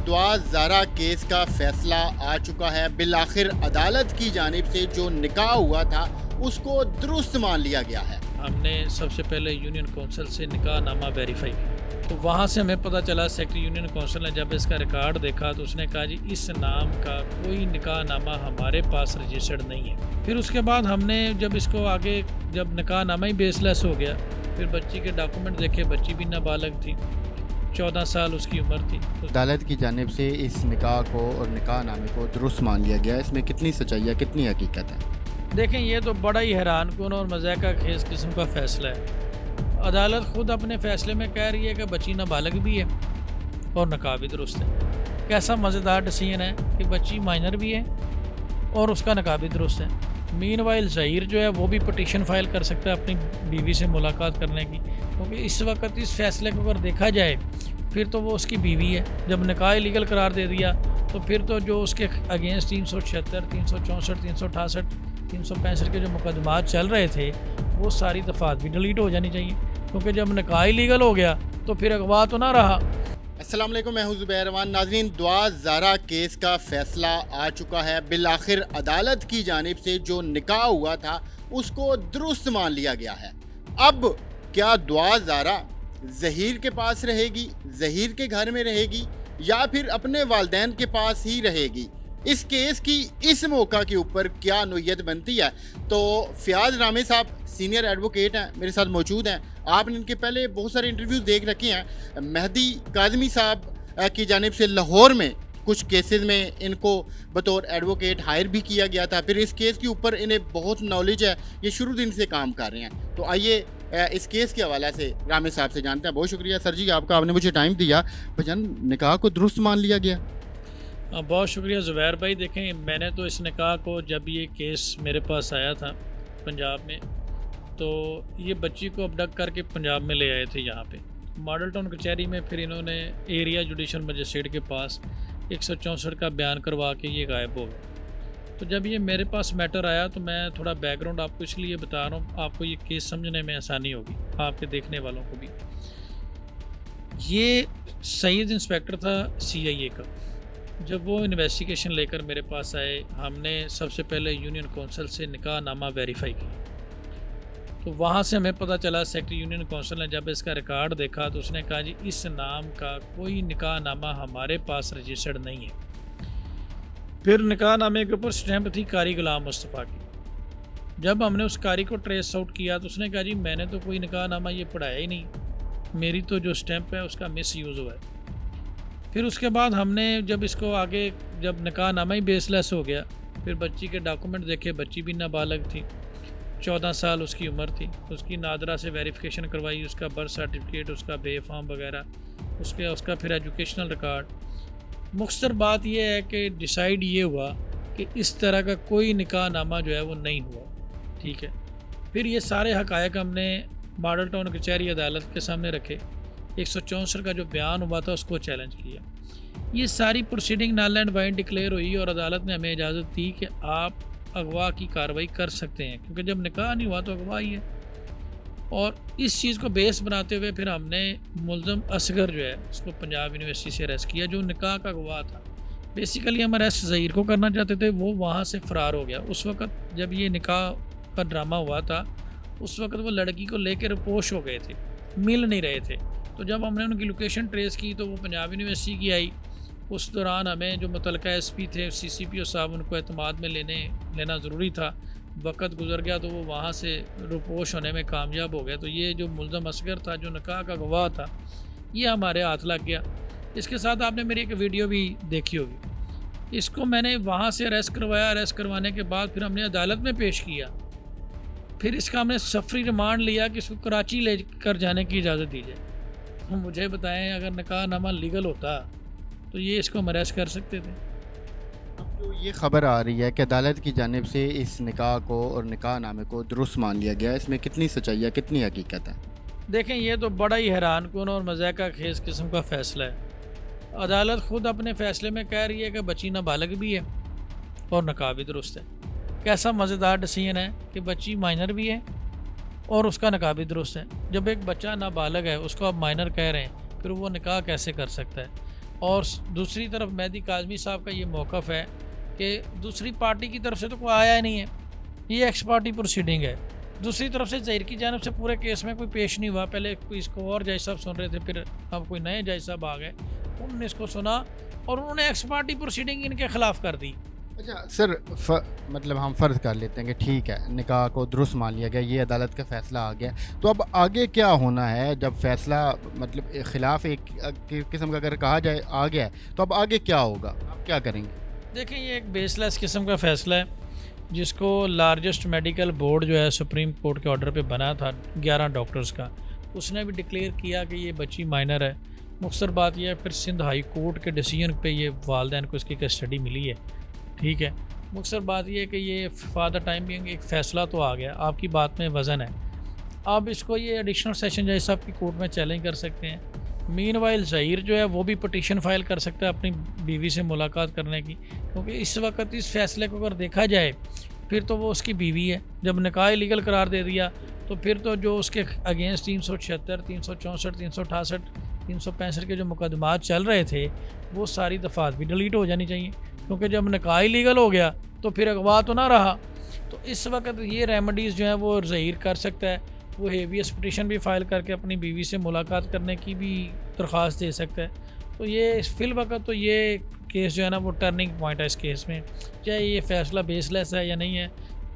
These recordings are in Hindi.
दुआ ज़ारा केस का फैसला आ चुका है। बिलाखिर अदालत की जानिब से जो निकाह हुआ था उसको दुरुस्त मान लिया गया है। हमने सबसे पहले यूनियन काउंसिल से निकाह नामा वेरीफाई किया, तो वहाँ से हमें पता चला सेक्रेटरी यूनियन काउंसिल ने जब इसका रिकॉर्ड देखा तो उसने कहा जी इस नाम का कोई निकाह नामा हमारे पास रजिस्टर्ड नहीं है। फिर उसके बाद हमने जब इसको आगे जब निकाह नामा ही बेसलेस हो गया, फिर बच्ची के डॉक्यूमेंट देखे, बच्ची भी नाबालग थी, 14 साल उसकी उम्र थी। अदालत की जानिब से इस निकाह को और निकाह नामे को दुरुस्त मान लिया गया है। इसमें कितनी सच्चाई है, कितनी हकीकत है? देखें, ये तो बड़ा ही हैरान कुन और मज़ाक़ा खेज़ किस्म का फ़ैसला है। अदालत ख़ुद अपने फ़ैसले में कह रही है कि बच्ची नाबालग भी है और निकाह भी दुरुस्त है। कैसा मज़ेदार डिसीजन है कि बच्ची माइनर भी है और उसका निकाह भी दुरुस्त है। मीनवाइल ज़हीर जो है वो भी पटिशन फ़ाइल कर सकता है अपनी बीवी से मुलाकात करने की, क्योंकि इस वक्त इस फैसले को अगर देखा जाए फिर तो वो उसकी बीवी है। जब निकाह इलीगल करार दे दिया तो फिर तो जो उसके अगेंस्ट 376, 364, 368, 365 के जो मुकदमात चल रहे थे वो सारी दफ़ात भी डिलीट हो जानी चाहिए, क्योंकि जब निकाह इलीगल हो गया तो फिर अगवा तो ना रहा। अस्सलाम वालेकुम, मैं हूं ज़ुबैर रहमान। नाज़रीन, दुआ ज़ारा केस का फ़ैसला आ चुका है। बिलाखिर अदालत की जानिब से जो निकाह हुआ था उसको दुरुस्त मान लिया गया है। अब क्या दुआ ज़ारा ज़हीर के पास रहेगी, ज़हीर के घर में रहेगी या फिर अपने वालिदैन के पास ही रहेगी? इस केस की इस मौका के ऊपर क्या नोयत बनती है? तो फ़याज़ रामे साहब सीनियर एडवोकेट हैं, मेरे साथ मौजूद हैं। आपने इनके पहले बहुत सारे इंटरव्यूज़ देख रखे हैं। मेहदी काज़मी साहब की जानिब से लाहौर में कुछ केसेस में इनको बतौर एडवोकेट हायर भी किया गया था। फिर इस केस के ऊपर इन्हें बहुत नॉलेज है, ये शुरू दिन से काम कर रहे हैं। तो आइए इस केस के हवाले से रामे साहब से जानते हैं। बहुत शुक्रिया सर जी आपका, आपने मुझे टाइम दिया। भजन निकाह को दुरुस्त मान लिया गया। बहुत शुक्रिया ज़ुबैर भाई। देखें, मैंने तो इस निकाह को जब ये केस मेरे पास आया था पंजाब में, तो ये बच्ची को अबडक्ट करके पंजाब में ले आए थे यहाँ पे मॉडल टाउन कचहरी में। फिर इन्होंने एरिया जुडिशल मजिस्ट्रेट के पास 164 का बयान करवा के ये गायब हो गए। तो जब ये मेरे पास मैटर आया तो मैं थोड़ा बैकग्राउंड आपको इसलिए बता रहा हूँ, आपको ये केस समझने में आसानी होगी, आपके देखने वालों को भी। ये सईद इंस्पेक्टर था CIA का। जब वो इन्वेस्टिगेशन लेकर मेरे पास आए, हमने सबसे पहले यूनियन काउंसिल से निकाह नामा वेरीफाई किया, तो वहाँ से हमें पता चला सेक्रेटरी यूनियन काउंसिल ने जब इसका रिकॉर्ड देखा तो उसने कहा जी इस नाम का कोई निकाह नामा हमारे पास रजिस्टर्ड नहीं है। फिर निकाह नामे के ऊपर स्टैंप थी कारी गुलाम मुस्तफ़ा की। जब हमने उस कारी को ट्रेस आउट किया तो उसने कहा जी मैंने तो कोई निकाह नामा ये पढ़ाया ही नहीं, मेरी तो जो स्टैंप है उसका मिस यूज़ हुआ है। फिर उसके बाद हमने जब इसको आगे जब निकाह नामा ही बेसलेस हो गया, फिर बच्ची के डॉक्यूमेंट देखे, बच्ची भी नाबालग थी, 14 साल उसकी उम्र थी। उसकी नादरा से वेरिफिकेशन करवाई, उसका बर्थ सर्टिफिकेट, उसका बे फॉर्म वगैरह, उसका फिर एजुकेशनल रिकॉर्ड। मुख्तसर बात यह है कि डिसाइड ये हुआ कि इस तरह का कोई निकाह नामा जो है वो नहीं हुआ। ठीक है, फिर ये सारे हक़ायक़ हमने मॉडल टाउन कचहरी अदालत के सामने रखे। 164 का जो बयान हुआ था उसको चैलेंज किया। ये सारी proceeding null and void declare हुई और अदालत ने हमें इजाज़त दी कि आप अगवा की कार्रवाई कर सकते हैं, क्योंकि जब निकाह नहीं हुआ तो अगवा ही है। और इस चीज़ को बेस बनाते हुए फिर हमने मुल्ज़म असगर जो है उसको पंजाब यूनिवर्सिटी से अरेस्ट किया, जो निकाह का गवाह था। बेसिकली हम अरेस्ट ज़हीर को करना चाहते थे, वो वहाँ से फ़रार हो गया। उस वक़्त जब ये निकाह का ड्रामा हुआ था उस वक़्त वो लड़की को लेकर रिपोश हो गए थे, मिल नहीं रहे थे। तो जब हमने उनकी लोकेशन ट्रेस की तो वो पंजाब यूनिवर्सिटी की आई। उस दौरान हमें जो मुतलका SP थे, CCPO साहब, उनको एतमाद में लेना ज़रूरी था। वक्त गुजर गया तो वो वहाँ से रुपोश होने में कामयाब हो गया। तो ये जो मुल्ज़म असगर था, जो निकाह का गवाह था, ये हमारे हाथ लग गया। इसके साथ आपने मेरी एक वीडियो भी देखी होगी। इसको मैंने वहाँ से अरेस्ट करवाया। अरेस्ट करवाने के बाद फिर हमने अदालत में पेश किया। फिर इसका हमने सफरी रिमांड लिया कि इसको कराची ले कर जाने की इजाज़त दी जाए। हम मुझे बताएं, अगर निकाह नामा लीगल होता तो ये इसको हम अरेस्ट कर सकते थे। अब जो ये खबर आ रही है कि अदालत की जानिब से इस निकाह को और निकाह नामे को दुरुस्त मान लिया गया, इसमें कितनी सच्चाई है, कितनी हकीकत है? देखें, ये तो बड़ा ही हैरान कुन और मज़ाक़ा खेज़ किस्म का फ़ैसला है। अदालत ख़ुद अपने फ़ैसले में कह रही है कि बच्ची नाबालग भी है और निकाह भी दुरुस्त है। कैसा मज़ेदार डिसीजन है कि बच्ची माइनर भी है और उसका निकाह भी दुरुस्त है। जब एक बच्चा नाबालग है उसको आप माइनर कह रहे हैं, फिर वो निकाह कैसे कर सकता है? और दूसरी तरफ मेहदी काज़मी साहब का ये मौक़िफ़ है कि दूसरी पार्टी की तरफ से तो कोई आया ही नहीं है, ये एक्स पार्टी प्रोसीडिंग है। दूसरी तरफ से ज़हीर की जानिब से पूरे केस में कोई पेश नहीं हुआ। पहले कोई इसको और जज साहब सुन रहे थे, फिर अब कोई नए जज साहब आ गए, उन्होंने इसको सुना और उन्होंने एक्स पार्टी प्रोसीडिंग इनके ख़िलाफ़ कर दी। अच्छा सर, मतलब हम फ़र्ज़ कर लेते हैं कि ठीक है, निकाह को दुरुस्त मान लिया गया, ये अदालत का फ़ैसला आ गया, तो अब आगे क्या होना है? जब फ़ैसला मतलब ख़िलाफ़ एक किस्म का अगर कहा जाए आ गया है, तो अब आगे क्या होगा? आप क्या करेंगे? देखें, ये एक बेसलेस किस्म का फ़ैसला है जिसको लार्जेस्ट मेडिकल बोर्ड जो है सुप्रीम कोर्ट के ऑर्डर पे बना था 11 डॉक्टर्स का, उसने भी डिक्लेयर किया कि ये बच्ची माइनर है। मुख्तसर बात यह है, फिर सिंध हाई कोर्ट के डिसीजन पे ये वालदैन को इसकी कस्टडी मिली है, ठीक है। मुख्तसर बात यह है कि ये फादर टाइम बिंग एक फ़ैसला तो आ गया, आपकी बात में वज़न है। अब इसको ये एडिशनल सेशन जज साहब की कोर्ट में चैलेंज कर सकते हैं। मीनवाइल ज़हीर जो है वो भी पटिशन फ़ाइल कर सकता है अपनी बीवी से मुलाकात करने की, क्योंकि इस वक्त इस फैसले को अगर देखा जाए फिर तो वो उसकी बीवी है। जब निकाह लीगल करार दे दिया तो फिर तो जो उसके अगेंस्ट 376, 364, 368, 365 के जो मुकदमात चल रहे थे वो सारी दफ़ात भी डिलीट हो जानी चाहिए, क्योंकि जब निकाह लीगल हो गया तो फिर अगवा तो ना रहा। तो इस वक्त ये रेमेडीज़ जो हैं वो ज़हीर कर सकता है, वो हेवियस पिटीशन भी फ़ाइल करके अपनी बीवी से मुलाकात करने की भी दरख्वास्त दे सकता है। तो ये फ़िल वक्त तो ये केस जो है ना वो टर्निंग पॉइंट है इस केस में, चाहे ये फ़ैसला बेसलेस है या नहीं है,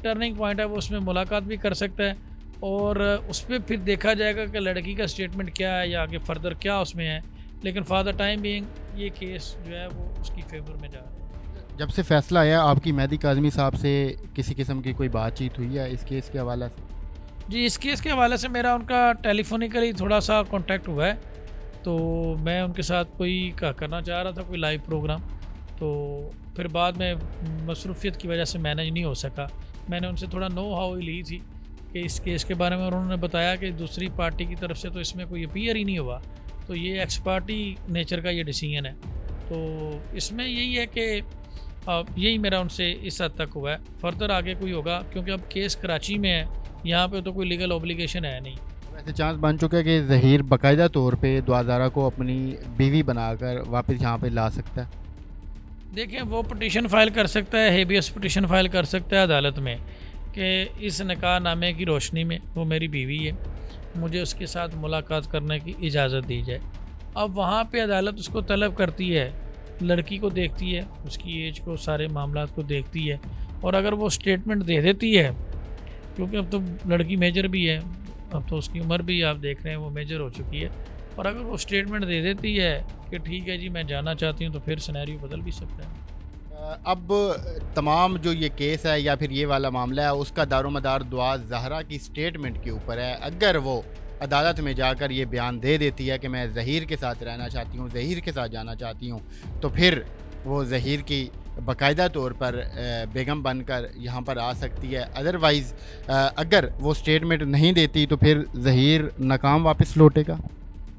टर्निंग पॉइंट है। वो उसमें मुलाकात भी कर सकता है और उस पर फिर देखा जाएगा कि लड़की का स्टेटमेंट क्या है या आगे फर्दर क्या उसमें है। लेकिन फादर टाइम बीइंग ये केस जो है वो उसकी फेवर में जा रहा है। जब से फ़ैसला आया, आपकी मेहदी काज़मी साहब से किसी किस्म की कोई बातचीत हुई है इस केस के हवाले से? जी, इस केस के हवाले से मेरा उनका टेलीफोनिकली थोड़ा सा कांटेक्ट हुआ है, तो मैं उनके साथ कोई करना चाह रहा था कोई लाइव प्रोग्राम, तो फिर बाद में मसरूफियत की वजह से मैनेज नहीं हो सका। मैंने उनसे थोड़ा नो हाउ ही ली थी कि इस केस के बारे में, और उन्होंने बताया कि दूसरी पार्टी की तरफ से तो इसमें कोई अपीयर ही नहीं हुआ, तो ये एक्स पार्टी नेचर का ये डिसीजन है। तो इसमें यही है कि यही मेरा उनसे इस हद तक हुआ है। फर्दर आगे कोई होगा, क्योंकि अब केस कराची में है, यहाँ पे तो कोई लीगल ऑब्लिगेशन है नहीं। वैसे चांस बन चुका है कि ज़हीर बाकायदा तौर पे दुआज़ारा को अपनी बीवी बनाकर वापस यहाँ पे ला सकता है? देखिए, वो पटिशन फ़ाइल कर सकता है, हेबियस पटिशन फ़ाइल कर सकता है अदालत में कि इस निकाह नामे की रोशनी में वो मेरी बीवी है, मुझे उसके साथ मुलाकात करने की इजाज़त दी जाए। अब वहाँ पे अदालत उसको तलब करती है, लड़की को देखती है, उसकी एज को, सारे मामलात को देखती है, और अगर वो स्टेटमेंट दे देती है, क्योंकि अब तो लड़की मेजर भी है, अब तो उसकी उम्र भी आप देख रहे हैं वो मेजर हो चुकी है, और अगर वो स्टेटमेंट दे देती है कि ठीक है जी मैं जाना चाहती हूँ, तो फिर सिनेरियो बदल भी सकता है। अब तमाम जो ये केस है या फिर ये वाला मामला है, उसका दारोमदार दुआ ज़हरा की स्टेटमेंट के ऊपर है। अगर वो अदालत में जाकर ये बयान दे देती है कि मैं ज़हीर के साथ रहना चाहती हूँ, ज़हीर के साथ जाना चाहती हूँ, तो फिर वो ज़हीर की बाकायदा तौर पर बेगम बनकर यहाँ पर आ सकती है। अदरवाइज़ अगर वो स्टेटमेंट नहीं देती तो फिर ज़हीर नाकाम वापस लौटेगा।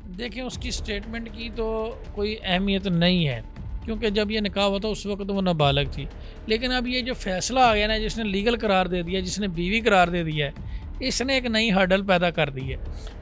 देखिए, उसकी स्टेटमेंट की तो कोई अहमियत नहीं है, क्योंकि जब ये निकाह हुआ था उस वक्त वो नाबालग थी। लेकिन अब ये जो फ़ैसला आ गया ना, जिसने लीगल करार दे दिया, जिसने बीवी करार दे दिया है, इसने एक नई हर्डल पैदा कर दी है।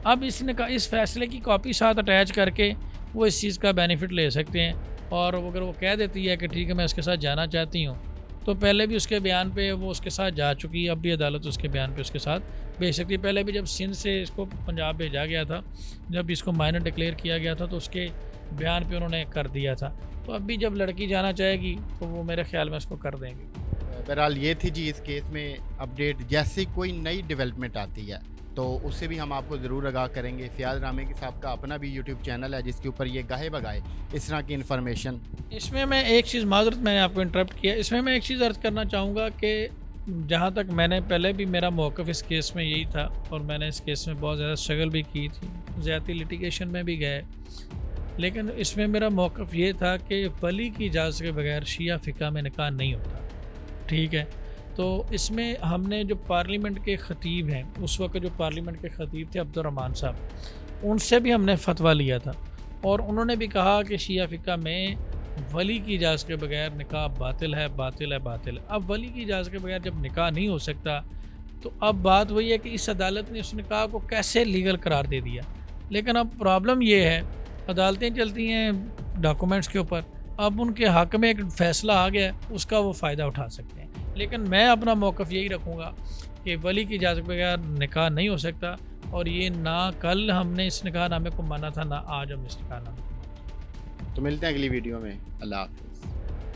अब इस फ़ैसले की कॉपी साथ अटैच करके वो इस चीज़ का बेनिफिट ले सकते हैं, और अगर वो कह देती है कि ठीक है मैं उसके साथ जाना चाहती हूँ, तो पहले भी उसके बयान पे वो उसके साथ जा चुकी है, अब भी अदालत उसके बयान पे उसके साथ भेज सकती है। पहले भी जब सिंध से इसको पंजाब भेजा गया था, जब इसको माइनर डिक्लेयर किया गया था, तो उसके बयान पे उन्होंने कर दिया था। तो अब भी जब लड़की जाना चाहेगी तो वो मेरे ख्याल में उसको कर देंगे। बहरहाल ये थी जी इस केस में अपडेट। जैसी कोई नई डेवलपमेंट आती है तो उससे भी हम आपको ज़रूर आगाह करेंगे। फ़ियाज़ रामेकी साहब का अपना भी यूट्यूब चैनल है जिसके ऊपर ये गाहे बगाए इस तरह की इन्फॉर्मेशन। इसमें मैं एक चीज़, माजरत मैंने आपको इंटरप्ट किया, इसमें मैं एक चीज़ अर्ज़ करना चाहूँगा कि जहाँ तक मैंने पहले भी, मेरा मौक़िफ़ इस केस में यही था, और मैंने इस केस में बहुत ज़्यादा स्ट्रगल भी की थी, ज़्यादती लिटिगेशन में भी गए, लेकिन इसमें मेरा मौक़िफ़ ये था कि वली की इजाज़त के बगैर शिया फ़िक़ा में निकाह नहीं होता, ठीक है। तो इसमें हमने जो पार्लियामेंट के ख़तीब हैं, उस वक्त जो पार्लियामेंट के ख़तीब थे अब्दुर्रहमान साहब, उनसे भी हमने फतवा लिया था, और उन्होंने भी कहा कि शिया फ़िक़ा में वली की इजाज़त के बगैर निकाह बातिल है, बातिल है, बातिल है। अब वली की इजाज़त के बगैर जब निकाह नहीं हो सकता, तो अब बात वही है कि इस अदालत ने उस निकाह को कैसे लीगल करार दे दिया। लेकिन अब प्रॉब्लम ये है, अदालतें चलती हैं डॉक्यूमेंट्स के ऊपर, अब उनके हक में एक फ़ैसला आ गया है, उसका वो फ़ायदा उठा सकते हैं। लेकिन मैं अपना मौक़िफ़ यही रखूँगा कि वली की इजाज़त के बगैर निकाह नहीं हो सकता, और ये ना कल हमने इस निकाहनामे को माना था, ना आज हम इस निकाहनामे को मानते हैं। तो मिलते हैं अगली वीडियो में। अल्लाह हाफ़िज़।